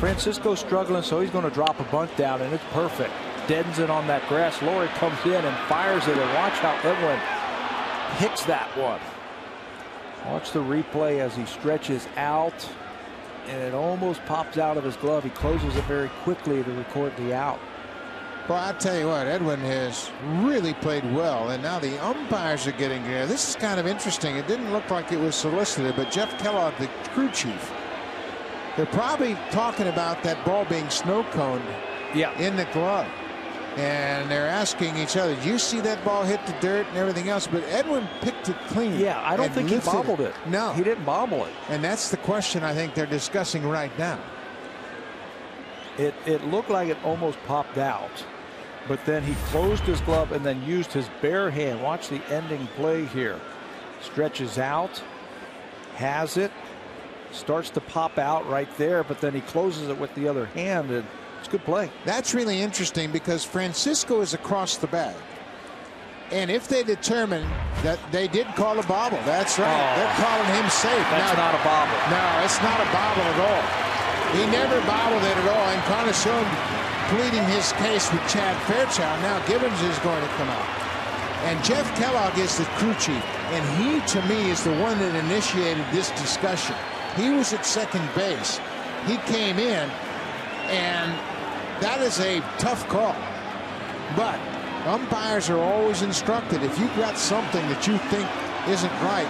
Francisco's struggling, so he's going to drop a bunt down, and it's perfect. Deadens it on that grass. Laurie comes in and fires it, and watch how Edwin hits that one. Watch the replay as he stretches out, and it almost pops out of his glove. He closes it very quickly to record the out. Well, I tell you what, Edwin has really played well, and now the umpires are getting here. This is kind of interesting. It didn't look like it was solicited, but Jeff Kellogg, the crew chief, they're probably talking about that ball being snow coned in the glove. And they're asking each other, do you see that ball hit the dirt and everything else? But Edwin picked it clean. Yeah, I don't think he bobbled it. No. He didn't bobble it. And that's the question I think they're discussing right now. It looked like it almost popped out, but then he closed his glove and then used his bare hand. Watch the ending play here. Stretches out, has it, starts to pop out right there, but then he closes it with the other hand, and it's a good play. That's really interesting because Francisco is across the bag. And if they determine that they did call a bobble, that's right. They're calling him safe. That's not a bobble. No, it's not a bobble at all. He never bobbled it at all. And Carnacion pleading his case with Chad Fairchild. Now Gibbons is going to come out. And Jeff Kellogg is the crew chief. And he, to me, is the one that initiated this discussion. He was at second base. He came in, and that is a tough call. But umpires are always instructed. If you've got something that you think isn't right,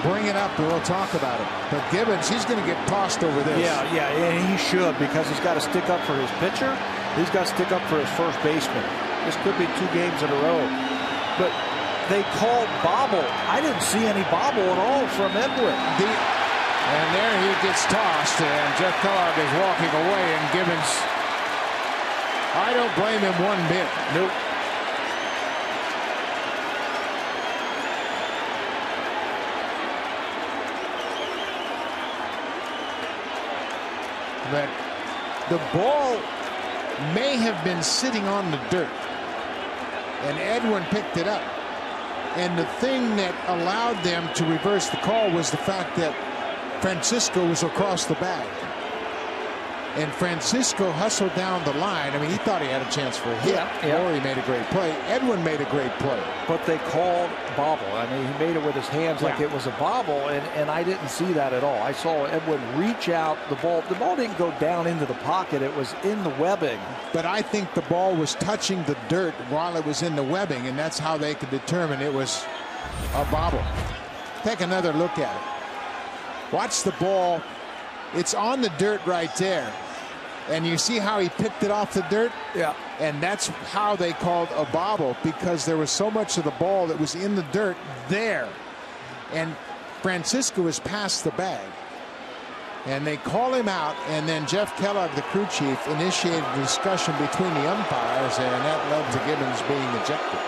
bring it up and we'll talk about it. But Gibbons, he's going to get tossed over this. Yeah, and he should, because he's got to stick up for his pitcher. He's got to stick up for his first baseman. This could be 2 games in a row. But they called bobble. I didn't see any bobble at all from Edwin. And there he gets tossed, and Jeff Kellogg is walking away, and Gibbons, I don't blame him one bit. Nope. But the ball may have been sitting on the dirt, and Edwin picked it up. And the thing that allowed them to reverse the call was the fact that Francisco was across the bag. And Francisco hustled down the line. I mean, he thought he had a chance for a hit. Laurie made a great play. Edwin made a great play. But they called bobble. I mean, he made it with his hands like it was a bobble, and I didn't see that at all. I saw Edwin reach out the ball. The ball didn't go down into the pocket. It was in the webbing. But I think the ball was touching the dirt while it was in the webbing, and that's how they could determine it was a bobble. Take another look at it. Watch the ball. It's on the dirt right there. And you see how he picked it off the dirt? Yeah. And that's how they called a bobble, because there was so much of the ball that was in the dirt there. And Francisco was past the bag. And they call him out, and then Jeff Kellogg, the crew chief, initiated a discussion between the umpires, and that led to Gibbons being ejected.